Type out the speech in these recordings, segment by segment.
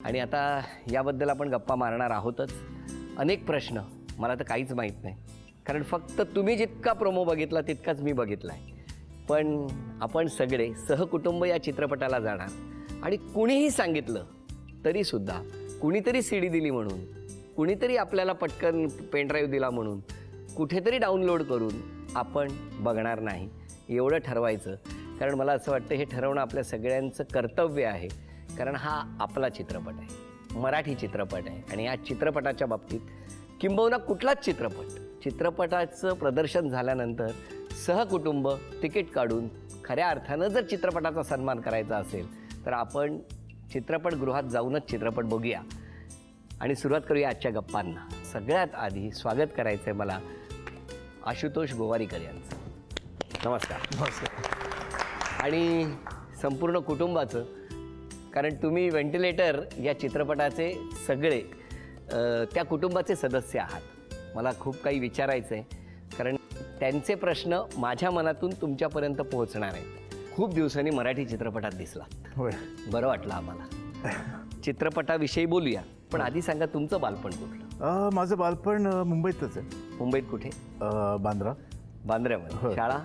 आणि आता याबद्दल आपण गप्पा मारणार आहोतच. अनेक प्रश्न, मला तर काहीच माहीत नाही, कारण फक्त तुम्ही जितका प्रोमो बघितला तितकाच मी बघितला आहे. पण आपण सगळे सहकुटुंब या चित्रपटाला जाणार आणि कुणीही सांगितलं तरीसुद्धा, कुणीतरी CD दिली म्हणून, कुणीतरी आपल्याला पटकन पेनड्राईव्ह दिला म्हणून, कुठेतरी डाउनलोड करून आपण बघणार नाही एवढं ठरवायचं. कारण मला असं वाटतं हे ठरवणं आपल्या सगळ्यांचं कर्तव्य आहे. कारण हा आपला चित्रपट आहे, मराठी चित्रपट आहे. आणि या चित्रपटाच्या बाबतीत किंबहुना कुठलाच चित्रपटाचं प्रदर्शन झाल्यानंतर सहकुटुंब तिकीट काढून खऱ्या अर्थानं जर चित्रपटाचा सन्मान करायचा असेल तर आपण चित्रपटगृहात जाऊनच चित्रपट बघूया. आणि सुरुवात करूया आजच्या गप्पांना. सगळ्यात आधी स्वागत करायचं आहे मला आशुतोष गोवारीकर यांचं. नमस्कार. नमस्कार. आणि संपूर्ण कुटुंबाचं, कारण तुम्ही व्हेंटिलेटर या चित्रपटाचे सगळे त्या कुटुंबाचे सदस्य आहात. मला खूप काही विचारायचं आहे, कारण त्यांचे प्रश्न माझ्या मनातून तुमच्यापर्यंत पोहोचणार आहेत. खूप दिवसांनी मराठी चित्रपटात दिसला, होय, बरं वाटलं आम्हाला. चित्रपटाविषयी बोलूया, पण आधी सांगा तुमचं बालपण कुठलं? माझं बालपण मुंबईतच आहे. मुंबईत कुठे? बांद्र्यामध्ये. शाळा?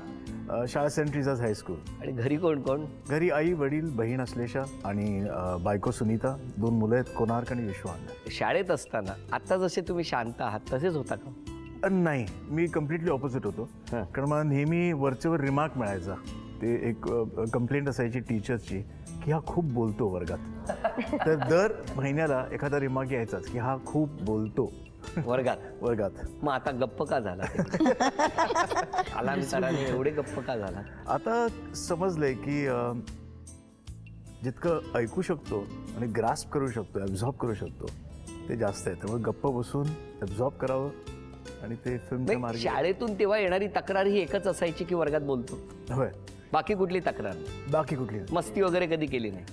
शाळा सेंट ट्रिजाज हायस्कूल. आणि घरी कोण कोण? घरी आई वडील बहीण अश्लेषा आणि बायको सुनीता, 2 मुलं आहेत, कोणार्क आणि विश्वान. शाळेत असताना आता जसे तुम्ही शांत आहात तसेच होता का? नाही, मी कम्प्लिटली ऑपोजिट होतो. कारण मला नेहमी वरचेवर रिमार्क मिळायचा. ते एक कंप्लेंट असायची टीचर्सची की हा खूप बोलतो वर्गात. तर दर महिन्याला एखादा रिमार्क यायचाच की हा खूप बोलतो वर्गात. मग आता गप्प का झाला? कालांतराने एवढे गप्प का झाला? आता समजलंय की जितकं ऐकू शकतो आणि ग्रास्प करू शकतो, ॲब्झॉर्ब करू शकतो, ते जास्त आहे. त्यामुळे गप्प बसून ॲब्झॉर्ब करावं आणि ते फिल्मच्या मार्गे. शाळेतून तेव्हा येणारी तक्रार ही एकच असायची की वर्गात बोलतो? होय. बाकी कुठली तक्रार नाही? बाकी कुठली मस्ती वगैरे कधी केली नाही?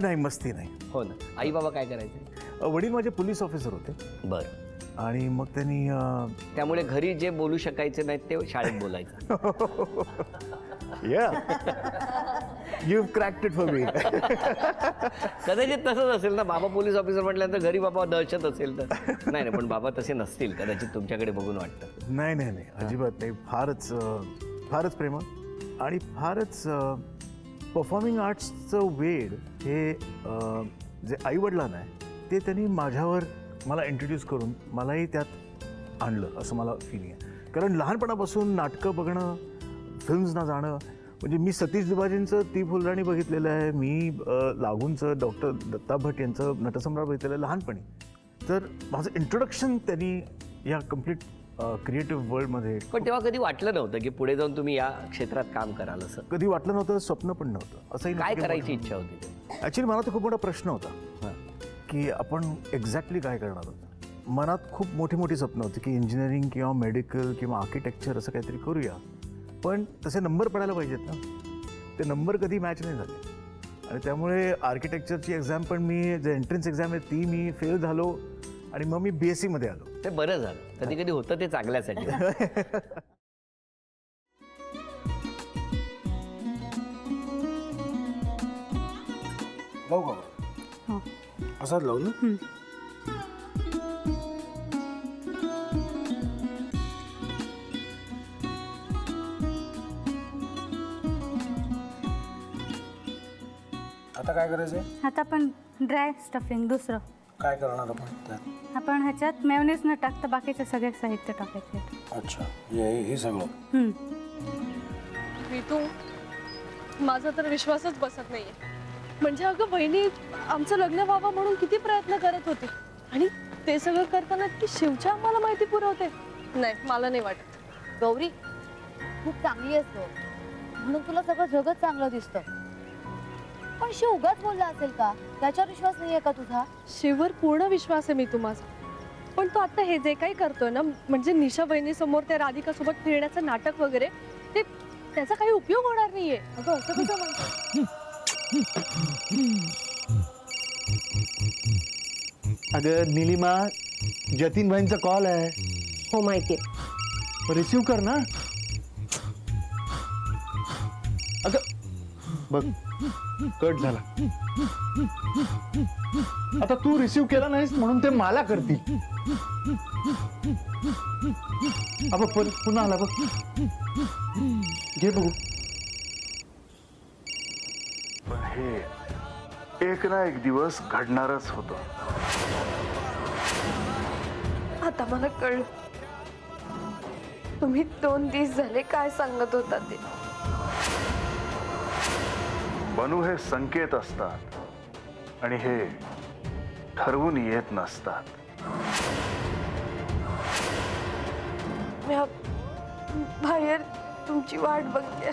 नाही, मस्ती नाही. हो ना. आई बाबा काय करायचे? वडील माझे पोलीस ऑफिसर होते. बरं. आणि मग त्यांनी त्यामुळे घरी जे बोलू शकायचे नाहीत ते शाळेत बोलायचं. You cracked it for me. कदाचित तसंच असेल ना. बाबा पोलीस ऑफिसर म्हटल्यानंतर घरी बाबा दहशत असेल तर. नाही, पण बाबा तसे नसतील कदाचित, तुमच्याकडे बघून वाटतं. नाही, अजिबात नाही. फारच प्रेमळ आणि फारच परफॉर्मिंग आर्ट्सचं वेड हे जे आईवडिलांना आहे ते त्यांनी मला इंट्रोड्यूस करून मलाही त्यात आणलं असं मला फिलिंग आहे. कारण लहानपणापासून नाटकं बघणं, फिल्म्सना जाणं, म्हणजे मी सतीश दुबाजींचं ती फुलराणी बघितलेलं आहे, मी लागूनचं डॉक्टर दत्ता भट यांचं नटसम्राट बघितलेलं आहे लहानपणी. तर माझं इंट्रोडक्शन त्यांनी या कम्प्लीट क्रिएटिव्ह वर्ल्डमध्ये. पण तेव्हा कधी वाटलं नव्हतं की पुढे जाऊन तुम्ही या क्षेत्रात काम कराल असं? कधी वाटलं नव्हतं, स्वप्न पण नव्हतं. असंही काय करायची इच्छा होती? ॲक्च्युली मला तर खूप मोठा प्रश्न होता की आपण एक्झॅक्टली काय करणार आहोत. मनात खूप मोठी स्वप्न होती की इंजिनिअरिंग किंवा मेडिकल किंवा आर्किटेक्चर असं काहीतरी करूया, पण तसे नंबर पडायला पाहिजेत ना. ते नंबर कधी मॅच नाही झाले आणि त्यामुळे आर्किटेक्चरची एक्झाम पण मी जे एंट्रन्स एक्झाम आहे ती मी फेल झालो आणि मग मी BSc मध्ये आलो. ते बरं झालं. कधी कधी होतं ते चांगल्यासाठी. लावू का? हो. असाच लावू ना. आता काय करायचंय? आता आपण ड्राय स्टफिंग दुसरं काय करणार आपण त्यात? आपण ह्याच्यात मेयोनीज न टाकता बाकीचे सगळे साहित्य टाकायचे. अच्छा, हे सगळं. ऋतू, माझा तर विश्वासच बसत नाहीये. म्हणजे अगं बहिणी आमचं लग्न व्हावं म्हणून किती प्रयत्न करत होते आणि ते सगळं करताना की शिवच्या आम्हाला माहिती पुरवते. नाही, मला नाही वाटत. गौरी खूप चांगली आहेस गं, म्हणून तुला सगळं जगत चांगलं दिसतं. पण शिव उगाच बोलला असेल का? त्याच्यावर विश्वास नाहीये का तुझा? शिववर पूर्ण विश्वास आहे मी माझा. पण तो आता हे जे काही करतोय ना, म्हणजे निशा बहिणी समोर त्या राधिका सोबत फिरण्याचं नाटक वगैरे, ते त्याचा काही उपयोग होणार नाहीये. अगं असं कसं म्हणतो? अगं नीलिमा, जतीन भाईंचा कॉल आहे. हो माहितीये. रिसीव कर ना. अगं बघ कट झाला. आता तू रिसीव्ह केला नाहीस म्हणून ते मला करतील. अबा पुन्हा आला बघ. घे बघू. पण हे एक ना एक दिवस घडणारच होतं. आता मला कळलं तुम्ही 2 दिवस झाले काय सांगत होता ते. बनू हे संकेत असतात आणि हे ठरवून येत नसतात. मी बाहेर तुमची वाट बघते.